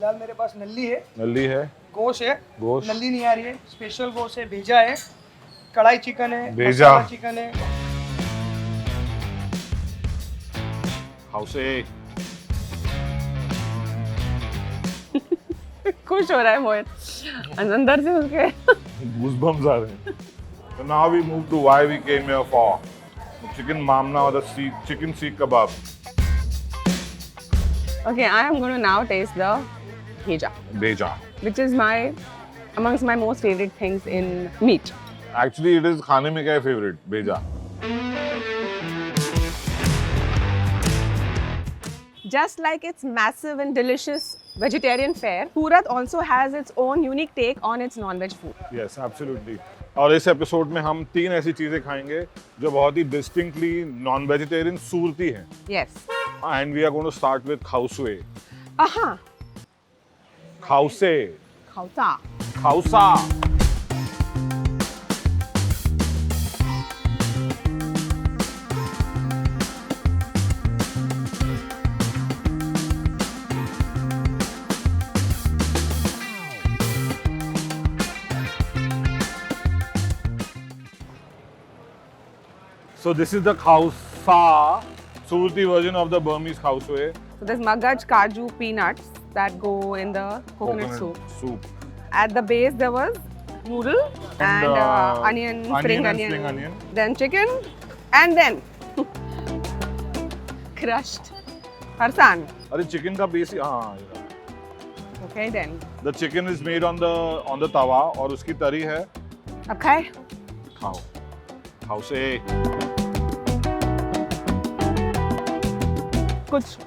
फिलहाल मेरे पास नल्ली है, गोश है, गोश। नल्ली नहीं आ रही है, स्पेशल गोश है, भेजा है, कढ़ाई चिकन है, भेजा। मसाला चिकन है। हाउसे खुश हो रहा है मोहित अंदर से उसके। goosebumps आ रहे हैं. So now we move to why we came here for the chicken mamna or the chicken seekh kebab. Okay, I am going to now taste the bheja, Beja. which is amongst my most favorite things in meat. Actually, it is खाने में क्या है favorite? Beja. Just like its massive and delicious vegetarian fare, Surat also has its own unique take on its non-veg food. Yes, absolutely. और इस episode में हम 3 ऐसी चीजें खाएंगे जो बहुत ही distinctly non-vegetarian सूरती हैं. Yes. And we are going to start with खाउसे. Aha. खाउसे. Khausa. Khausa. So this is the khausa, Surti version of the Burmese khausue. So there's magaj, kaju, peanuts that go in the coconut soup. At the base there was noodle and onion, spring onion, then chicken, and then crushed farsan. अरे chicken का base हाँ. Okay, then. The chicken is made on the tawa और उसकी तरी है. अब खाए? खाओ. खाउसे. कुछ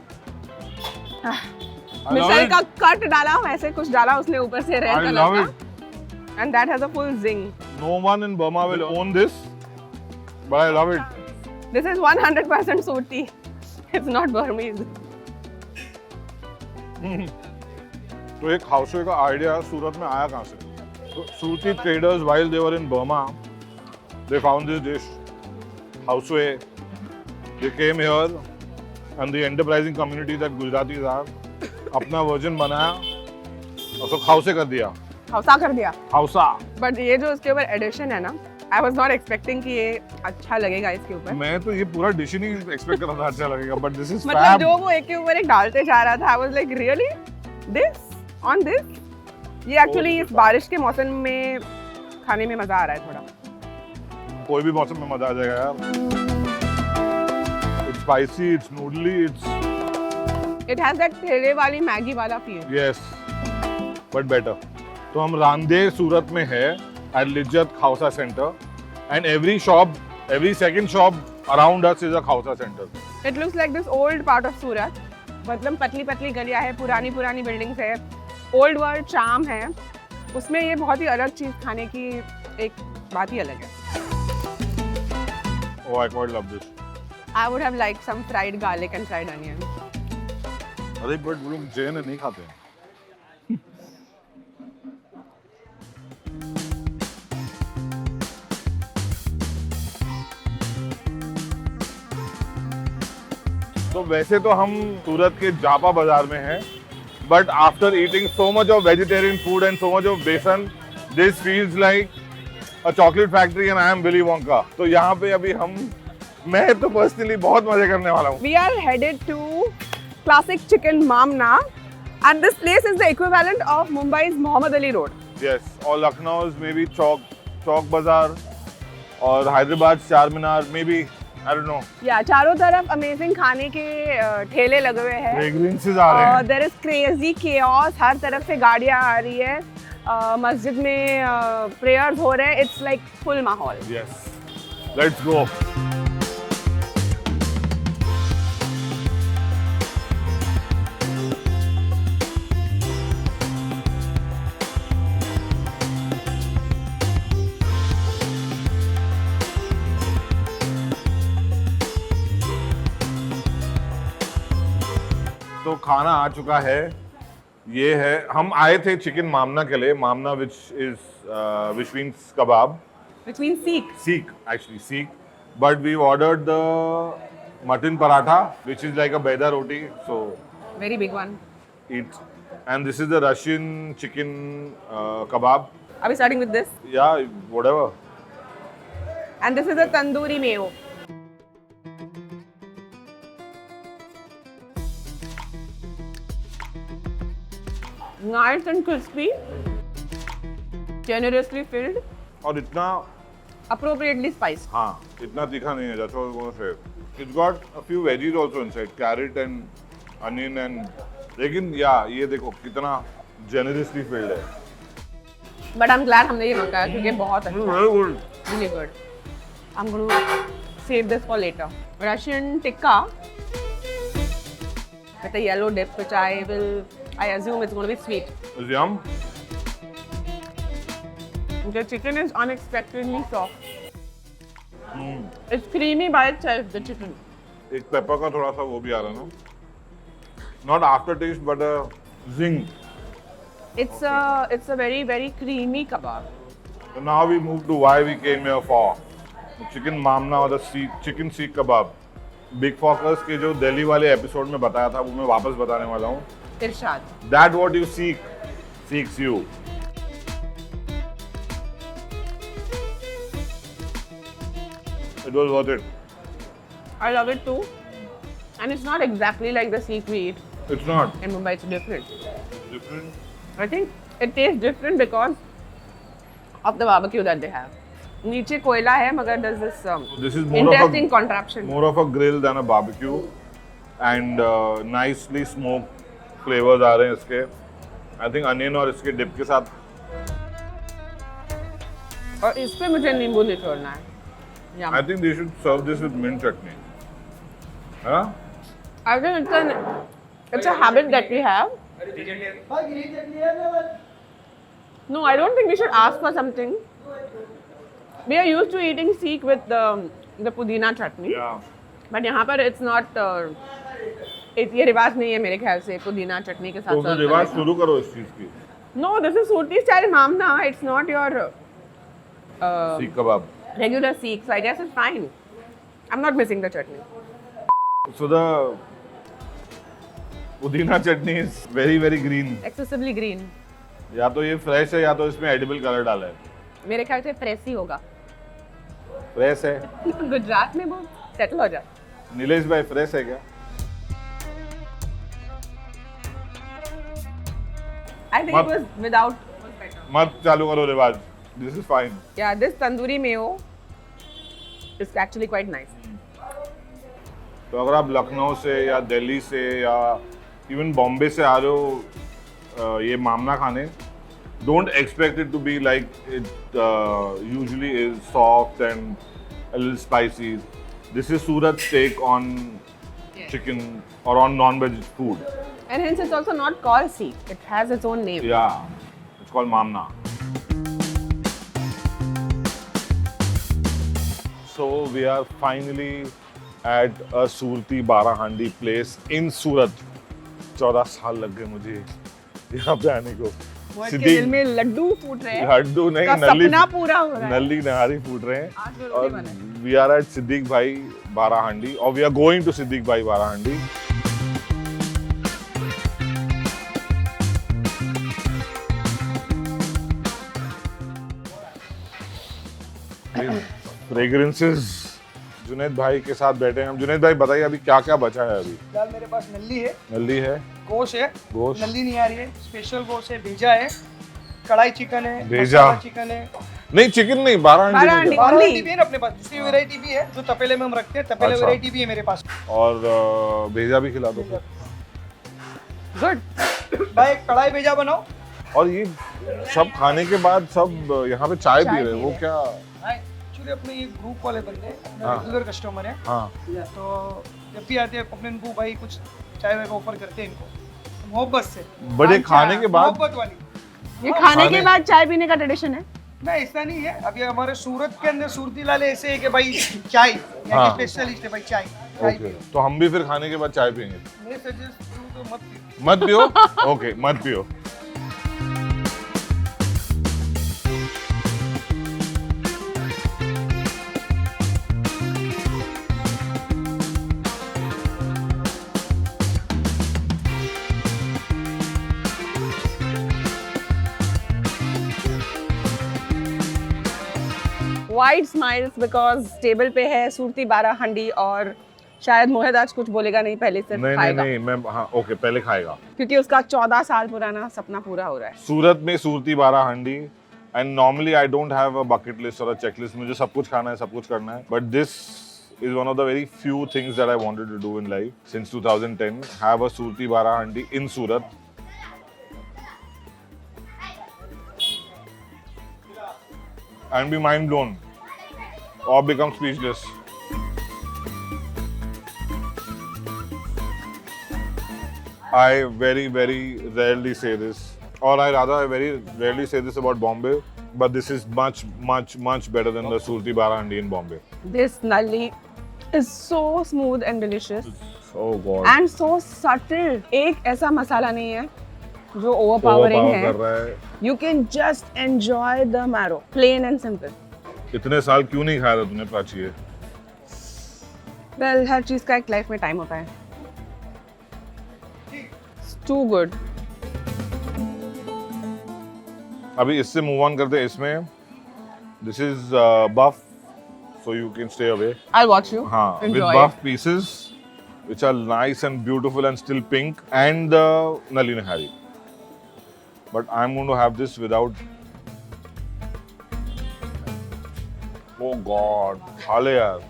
मिसाइल का कट डाला वैसे कुछ डाला उसने ऊपर से रेड I कलर love का it. and that has a full zing. No one in Burma will own this, but I love it. This is 100% Surti. It's not Burmese. तो एक खाउसे का आइडिया सूरत में आया कहाँ से? तो Surti traders while they were in Burma, they found this dish, खाउसे. They came here and the enterprising community that Gujaratis are, अपना version बनाया और उसको खाउसे कर दिया. खौसा कर दिया. खाउसा. बट ये जो उसके ऊपर एडिशन है ना, आई वाज नॉट एक्सपेक्टिंग कि ये अच्छा लगेगा इसके ऊपर. मैं तो ये पूरा डिश ही नहीं एक्सपेक्ट कर रहा था अच्छा लगेगा, बट दिस इज मतलब फैब. जो वो एक के ऊपर एक डालते जा रहा था, I was like really this on this. ये एक्चुअली इस बारिश के मौसम में खाने में मजा आ रहा है थोड़ा. कोई भी मौसम में मजा आ जाएगा यार. It's spicy, it's noodly, it's it has that ठेले वाली मैगी वाला फील. yes, but better. तो हम रांदे सूरत में है at Lijjat khausa centre, and every second shop around us is a khausa center. It looks like this old part of Surat. मतलब पतली पतली गलियां है, पुरानी पुरानी बिल्डिंग्स है, ओल्ड वर्ल्ड चार्म है. उसमें ये बहुत ही अलग चीज खाने की एक बात ही अलग है. Oh, I quite love this. I would have liked some fried garlic and fried onion. अरे बट वो लोग जैन नहीं खाते हैं. तो वैसे तो हम सूरत के जापा बाजार में हैं, but after eating so much of vegetarian food and so much of besan, this feels like a chocolate factory and I am Willy Wonka. तो यहाँ पे अभी मैं तो पर्सनली बहुत मजे करने वाला हूँ. We are headed to classic chicken Mamna, and this place is the equivalent of Mumbai's Muhammad Ali Road. Yes, और लखनऊ's maybe चौक बाजार और हैदराबाद चार मीनार maybe, I don't know. Yeah, चारों तरफ अमेजिंग खाने के ठेले लगे हुए हैं. Fragrances आ रहे हैं. There is crazy chaos. हर तरफ से गाड़ियाँ आ रही है. मस्जिद में प्रेयर्स हो रहे हैं. It's like full माहौल. Yes, let's go. तो खाना आ चुका है. ये है, हम आए थे चिकन मामना के लिए. मामना which means kebab. Which means Sikh. Sikh. But we ordered the mutton paratha, which is like a beda roti. So Very big one. eat And this is the Russian chicken kebab. Are we starting with this? Yeah, whatever. And this is a tandoori mayo. Nice and crispy, generously filled, और इतना appropriately spiced. हाँ इतना तीखा नहीं है. That's what I was going to say. It's got a few veggies also inside, carrot and onion and. लेकिन ये देखो कितना generously filled है. But I'm glad हमने ये मंगाया क्योंकि बहुत अच्छा. Very good. Really good. I'm going to save this for later. Russian tikka with a yellow dip, which I assume it's going to be sweet. It's yum. The chicken is unexpectedly soft. It's creamy by itself, the chicken. एक paper का थोड़ा सा वो भी आ रहा है ना. Not aftertaste but a zing. It's a very, very creamy kebab. So now we move to why we came here for. Chicken mamna or the chicken seekh kebab. Big Focus के जो दिल्ली वाले एपिसोड में बताया था वो मैं वापस बताने वाला हूँ. Irshad. That what you seek seeks you. It was worth it. I love it too. And it's not exactly like the seekh we eat It's not in Mumbai. It's different. different. I think it tastes different because of the barbecue that they have. नीचे कोयला है मगर there's this This is more interesting of a contraption. more of a grill than a barbecue, and nicely smoked flavors आ रहे हैं इसके. I think onion और इसके dip के साथ. और इस पे मुझे नींबू निचोड़ना है. Yum. I think they should serve this with mint chutney. Huh? I think it's a habit that we have. No, I don't think we should ask for something. We are used to eating seekh with the pudina chutney. Yeah. But यहाँ पर it's not ये रिवाज नहीं है मेरे ख्याल से पुदीना चटनी के साथ. तो फिर रिवाज शुरू करो इस चीज की. No, this is Surti style mamna. It's not your सीख kebab. regular seekh. So I guess it's fine. I'm not missing the chutney. So the पुदीना चटनी is very very green. Excessively green. या तो ये फ्रेश है या तो इसमें edible colour डाला है. मेरे ख्याल से फ्रेश ही होगा. फ्रेश है. गुजरात में वो सेटल हो जा. नीलेश भाई फ्रेश है क्या? I think it was without. मत चालू करो रिवाज. This is fine. Yeah, this tandoori mayo is actually quite nice. तो अगर आप लखनऊ से या दिल्ली से या इवन बॉम्बे से आ रहे हो ये मामना खाने, don't expect it to be like it usually is, soft and a little spicy. This is Surat's take on chicken or on non-veg food. And hence it's also not called seekh. It has its own name. Yeah, it's called mamna. So we are finally at a Surti Barahandi place in Surat. 14 साल लग गए मुझे यहाँ पे आने को. के दिल में लड्डू फूट रहे हैं. लड्डू नहीं, का नली सपना पूरा हो रहा है. नली नहारी फूट रहे हैं. आज जो रोटी और बना है. we are at सिद्दीक भाई बाराहांडी और we are going to Siddique भाई बाराहांडी. फ्रेग्रेंसेस. जुनैद भाई के साथ बैठे हैं हम. जुनैद भाई बताइए अभी क्या क्या बचा है अभी. फिलहाल मेरे पास नल्ली है, नल्ली है, गोश्त है, गोश्त, नल्ली नहीं आ रही है, स्पेशल गोश्त है, भेजा है, कढ़ाई चिकन है, भेजा मसाला चिकन है, नहीं चिकन नहीं, बाराहांडी बाराहांडी. में. बारह Only? वैरायटी भी है ना अपने पास. दूसरी वैरायटी भी है जो तपेले में हम रखते हैं. तपेले अच्छा. वैरायटी भी है मेरे पास. और भेजा भी खिला दो. Good. भाई एक कढ़ाई भेजा बनाओ. और ये सब खाने के बाद सब यहाँ पे चाय पी रहे हैं. वो क्या? एक्चुअली अपने ये ग्रुप वाले बंदे हैं, हाँ. रेगुलर कस्टमर है. हाँ. तो जब भी आते हैं अपने इनको भाई कुछ चाय वाय का ऑफर करते हैं इनको मोहब्बत से. बड़े खाने के बाद मोहब्बत वाली. ये खाने के खाने- बाद चाय पीने का ट्रेडिशन है. नहीं ऐसा नहीं है. अभी हमारे सूरत के अंदर सूरती लाले ऐसे है कि भाई चाय यहाँ हाँ. के स्पेशलिस्ट है भाई. चाय चाय ओके. पियो. तो हम भी फिर खाने के बाद चाय पियेंगे. मैं सजेस्ट करूँ तो मत पियो. मत पियो. ओके मत पियो. Wide smiles because टेबल पे है सूरती 12 हंडी और शायद मोहित आज कुछ बोलेगा नहीं, पहले से खाएगा। नहीं मैं हाँ ओके पहले खाएगा क्योंकि उसका 14 साल पुराना सपना पूरा हो रहा है। सूरत में सूरती 12 हंडी and normally I don't have a bucket list और अ चेक लिस्ट, मुझे सब कुछ खाना है, सब कुछ करना है, but this is one of the very few things that I wanted to do in life since 2010. Have a Surti 12 handi in Surat. And be mind blown or become speechless. I very rarely say this, or I very rarely say this about Bombay, but this is much better than the Surti 12 handi in Bombay. This nalli is so smooth and delicious. Oh God. And so subtle. एक ऐसा मसाला नहीं है जो overpowering है. You can just enjoy the marrow, plain and simple. इतने साल क्यों नहीं खाया था तूने प्राची ये? Well, हर चीज का एक लाइफ में टाइम होता है. It's too good. अभी इससे मूव ऑन करते हैं इसमें. This is buff, so you can stay away. I'll watch you. हाँ, with Enjoy. buff pieces, which are nice and beautiful and still pink, and the Nali Nihari. But I'm going to have this without. Oh God, हाले यार,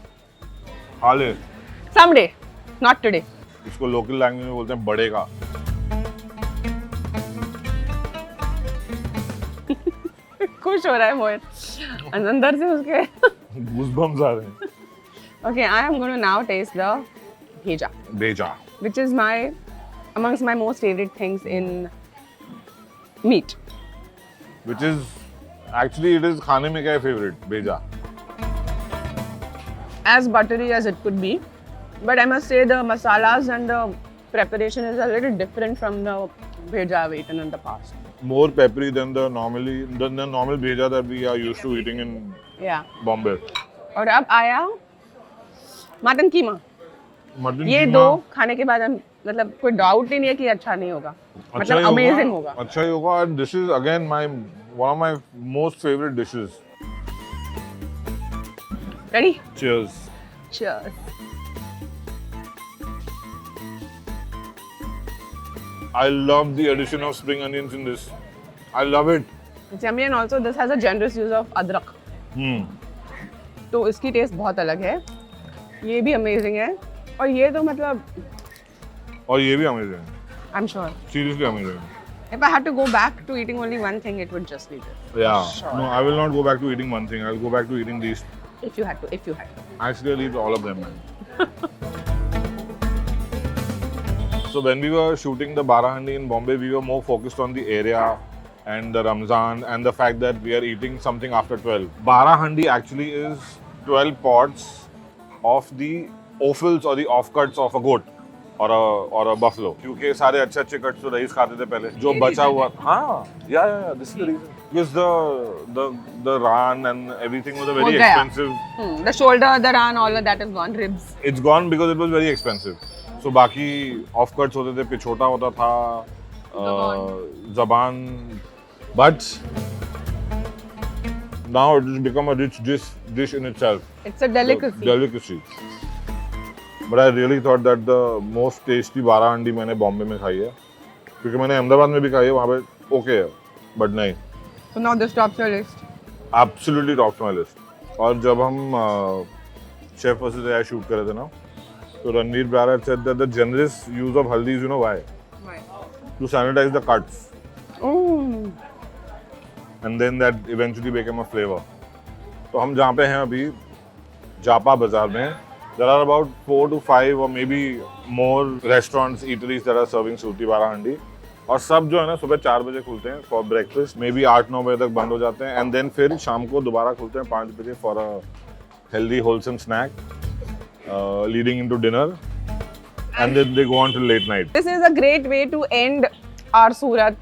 हाले. Someday, not today. इसको local language में बोलते हैं बड़े का. खुश हो रहा है मोहित. अंदर से उसके. Goosebumps आ रहे हैं. Okay, I am going to now taste the bheja, बेजा. which is amongst my most favorite things in meat. Which is actually it is खाने में क्या है favorite बेजा. As buttery as it could be, but I must say the masalas and the preparation is a little different from the bheja I've eaten in the past. More peppery than the normal bheja that we are used to eating in Yeah. Bombay. और अब आया mutton कीमा. Mutton ये कीमा दो खाने के बाद हम मतलब कोई डाउट ही नहीं है कि अच्छा नहीं होगा. अच्छा मतलब ही अमेजिंग होगा. अच्छा ही होगा. And this is again one of my most favorite dishes. Ready? Cheers. Cheers. I love the addition of spring onions in this. I love it. It's yummy and also this has a generous use of अदरक. तो इसकी test बहुत अलग है. ये भी amazing है और ये तो मतलब और ये भी amazing है. I'm sure. Seriously amazing. If I had to go back to eating only one thing, it would just be this. Yeah. Sure. No, I will not go back to eating one thing. I'll go back to eating these. If you had to. Actually, I'll eat all of them, man. So when we were shooting the Barahandi in Bombay, we were more focused on the area and the Ramzan and the fact that we are eating something after 12. Barahandi actually is 12 pods of the offals or the offcuts of a goat or a buffalo. क्योंकि सारे अच्छे cuts तो rice खाते थे पहले. जो बचा हुआ, हाँ, yeah, this is the reason. Because the ran and everything was a very expensive. The shoulder, the ran, all of that is gone. Ribs. It's gone because it was very expensive. So बाकी off cuts होते थे, पिछोटा होता था, ज़बान, but now it has become a rich dish in itself. It's a delicacy. Delicacy. But I really thought that the most tasty बाराहंडी मैंने बॉम्बे में खाई है, क्योंकि मैंने अहमदाबाद में भी खाई है, वहाँ पे ओके है, but नहीं. So now this tops your list. Absolutely tops my list. और जब हम Chef vs. AI shoot कर रहे थे ना, तो Ranveer Brar had said that the generous use of haldi, you know why? Why? To sanitize the cuts. Oh. And then that eventually became a flavor. तो हम जहाँ पे हैं अभी जापा बाजार में, there are about 4 to 5 or maybe more restaurants, eateries that are serving Surti Barahandi. और सब जो है ना सुबह 4 बजे खुलते हैं for breakfast, maybe 8-9 बजे तक बंद हो जाते हैं, and then फिर शाम को दोबारा खुलते हैं 5 बजे for a healthy, wholesome snack, leading into dinner, and then they go on till late night. This is a great way to end our Surat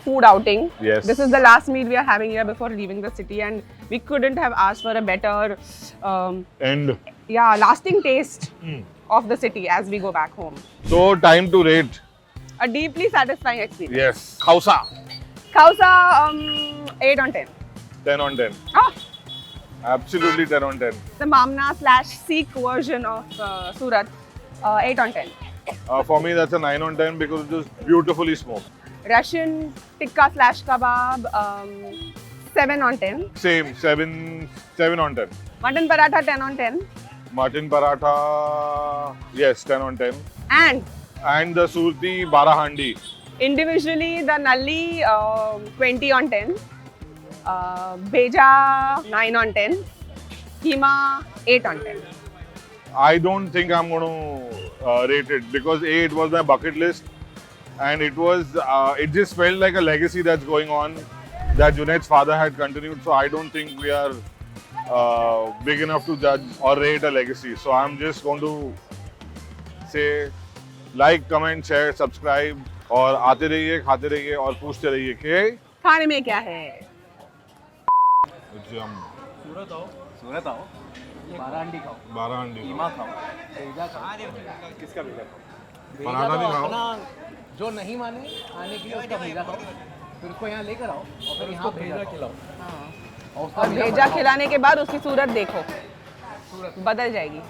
food outing. Yes. This is the last meal we are having here before leaving the city, and we couldn't have asked for a better, lasting taste of the city as we go back home. So time to rate. A deeply satisfying experience. Yes. Khausa. Khausa, 8 on 10. 10 on 10. Ah, Absolutely 10 on 10. The Mamna / Sikh version of Surat, 8 on 10. For me, that's a 9 on 10 because it is beautifully smoked. Russian tikka / kebab, 7 on 10. Same, 7 on 10. Mutton paratha, 10 on 10. Mutton paratha, yes, 10 on 10. And And the Surti Barahandi. individually, the Nalli, 20 on 10. Beja, 9 on 10. Hima, 8 on 10. I don't think I'm going to rate it because A, it was my bucket list, and it just felt like a legacy that's going on that Junaid's father had continued. So I don't think we are big enough to judge or rate a legacy. So I'm just going to say like, comment, share, subscribe और आते रहिए, खाते रहिए और पूछते रहिए कि खाने में क्या है? सूरत आओ बारांडी खाओ बारांडी कीमा खाओ बेजा खाओ किसका बेजा खाओ पराठा नहीं खाओ। अपना जो नहीं माने आने के लिए उसका भेजा खाओ फिर उसको यहाँ लेकर आओ और फिर यहाँ भेजा खिलाओ और उसका और भेजा खिलाने के बाद उसकी सूरत देखो, बदल जाएगी।